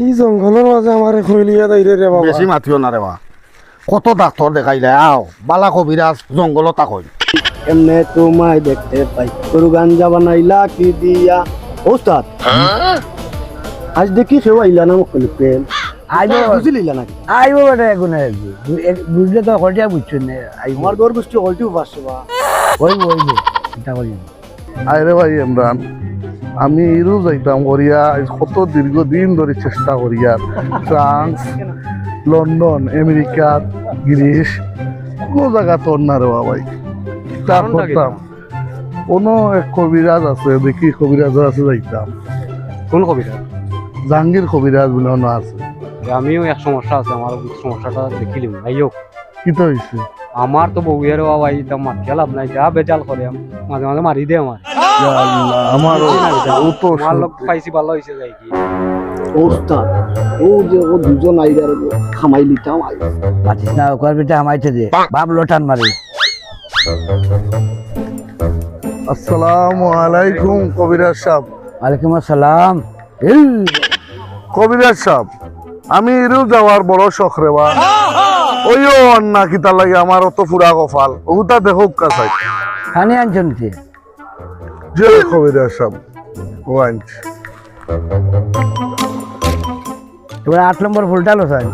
এই জঙ্গলের মাঝে আমারে খইলিয়া দাইরে রে বাবা। বেশি মাতিও না রে বা, কত ডাক্তার দেখাইলে আও বালা কবিরাজ জঙ্গলত তাকই। এমনে তোমায় দেখতে পাই গরু গাঞ্জা বানাইলা কি দিয়া ওস্তাদ আজ দেখি সেও আইলা না মুখ প্রেম আইবো বুঝলিলা নাকি আইবো বেটা এগুনে বুঝলে তো হটিয়া বুঝছো না আইবো আমার গর গোষ্ঠী হলটিও পারছে বা হইবো হইবো চিন্তা করি না। আরে ভাই ইমরান, আমি ইরু যাইতাম করিয়া কত দীর্ঘদিন ধরে চেষ্টা করিয়া ফ্রান্স, লন্ডন, আমেরিকা, গ্রিস কোনো জায়গা তোর না রে ভাই। তার করতাম কোনো এক কবিরাজ আছে, দেখি কবিরাজ আছে যাইতাম। কোন কবিতা? জাহাঙ্গীর কবিরাজ বলে না আছে। আমিও এক সমস্যা আছে, আমার সমস্যাটা দেখিলাম আইও। কি তো হয়েছে? আমার তো বউয়ের বাবা একদম মাথা লাভ নাই, যা বেজাল করে মাঝে মাঝে মারি দে আমার। আমার আমার লোক পাইছি ভালো হয়েছে যাই কি ওস্তাদ ও যে ও দুজন আইডার খামাই লিতাম আই পাচ্ছিস না ওকার বেটা আমাইতে দে বাপ লোটান মারে। আসসালামু আলাইকুম কবিরাজ সাহেব। ওয়ালাইকুম আসসালাম। কবিরাজ সাহেব, আমি ইরু যাওয়ার বড় শখ রে বা। ওইও অন্না কিতা লাগে আমার অত পুরা কপাল ওটা দেখো কাছাই। খানি আনছো নিতে যে কবিরাজ সাহেব ও আনছি। এবার 8 নম্বর ফুলটা লো স্যার।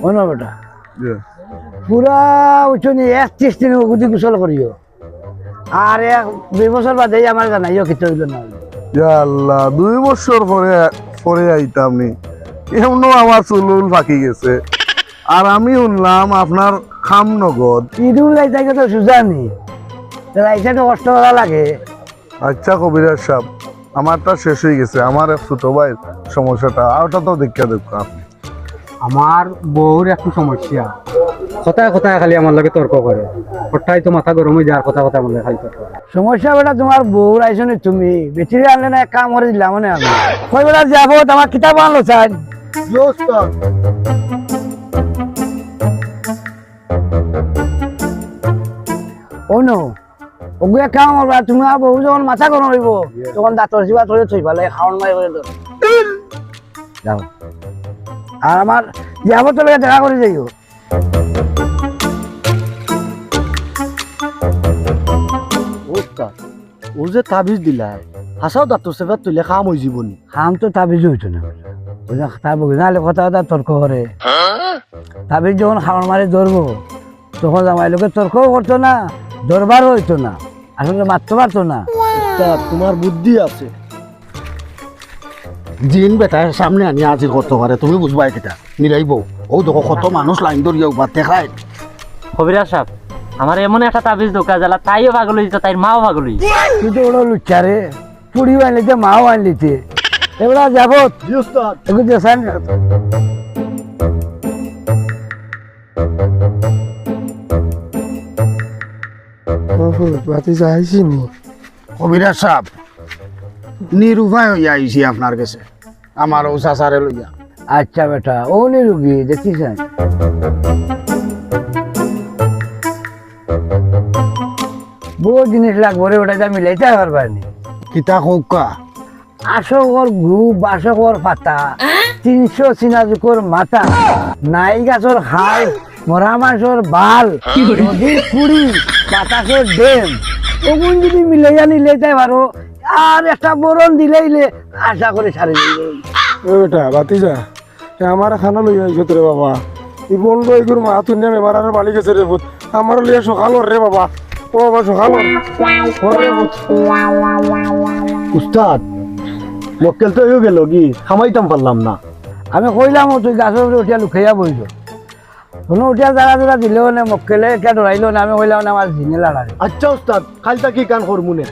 ওনো বেটা যে পুরা উঠনি 31 দিন গুদি গোসল করিও আর 2 বছর বাদে আমার জানাইও কি তৈল না। ইয়া আল্লাহ, 2 বছর পরে পরে আইতাম নি, এমন আমার চুলুল ফাঁকি গেছে। আর আমি শুনলাম আপনার খাম নগদ। ইদুল লাইতে তো সুজানি লাইতে তো কষ্ট করা লাগে। আচ্ছা কবিরাজ সাহেব, আমারটা শেষ হয়ে গেছে, আমার এক ছোট ভাইয়ের সমস্যাটা আর ওটা তো দেখা দেখো আপনি। আমার বউর একটু সমস্যা, কথায় কথায় খালি আমার লগে তর্ক করে, হঠাৎ তো মাথা গরম হয়ে যায়, আর কথা কথা আমার লগে খালি তর্ক করে। সমস্যা বেটা তোমার বউ আইসো নি তুমি বেটিরে আনলে না এক কাম করে দিলাম মানে আমি কই বেলা যাবো তোমার কিতাব আনলো চাই ওস্তাদ ও নো ওগুলো কাম করবা তুমি আর বউ যখন মাথা গরম হইব তখন দাঁতর জিবা ধরে থই ভালো খাওয়ান মাই করে দাও যাও। আর আমার যাবো তো দেখা করে যাইও। ওস্তাদ ও যে তাবিজ দিলা হাসাও দাঁতর সেবা তুলে খাম হয়ে জীবনী খাম তো তাবিজ হইতো না তার বউ নাহলে কথা কথা তর্ক করে। তাবিজ যখন খাওয়ান মারি ধরবো তখন জামাই লোকে তর্কও করতো না, দরবারও হইতো না, আসলে মারতে পারতো না। ওস্তাদ তোমার বুদ্ধি আছে। জিন বেটা সামনে আনি আজি করতে পারে, তুমি বুঝবাই কেটা মিলাইব। ও দেখো কত মানুষ লাইন ধরিয়া উপার দেখায়। কবিরাজ সাহেব, আমার এমন একটা তাবিজ দোকা জ্বালা, তাইও পাগল হইতো, তাই মাও পাগল হইতো। তুই তো ওরা লুচ্চারে পুড়িও আনলিতে মাও আনলিতে এবার যাবো জি ওস্তাদ এগুলো দেখান। বাতি যাইছি নি কবিরাজ সাহেব, নিরুপায় হইয়া আইছি আপনার কাছে, আমার ও চাচারে লইয়া। আচ্ছা বেটা ও নি রুগী দেখছিস বহু জিনিস লাগবো রে ওটা মিলাইতে পারবানি। কিতা কৌকা আশকর গ্রুপ বাসকর পাতা 300 চিনাজুকর মাথা নাই গাছর খাল মরা মাছর বাল নদীর কুড়ি বাতাসর ডেম ওগুন যদি মিলাইয়া নিলেইতে পারো আর একটা বরণ দিলেইলে আশা করে ছাড়ি দিলে। ও বেটা বাতি যা আমার খানা লইয়া আইছো তোরে বাবা। ই বললো এগুর মা তুই নেমে মারার বালি গেছে রে বুত আমার লইয়া সকাল রে বাবা। ও বাবা সকাল রে বুত। উস্তাদ মক্কেল তো হয়ে গেল কি খামাইতাম পারলাম না। আমি কইলাম তুই গাছের উপরে উঠিয়া লুকাইয়া বইল কোনো উঠিয়া জায়গা জোড়া দিলেও না মক্কেলে কে ডরাইলো না। আমি কইলাম না আমার ঝিঙে লাড়ারে। আচ্ছা উস্তাদ কালটা কি কান করমুনে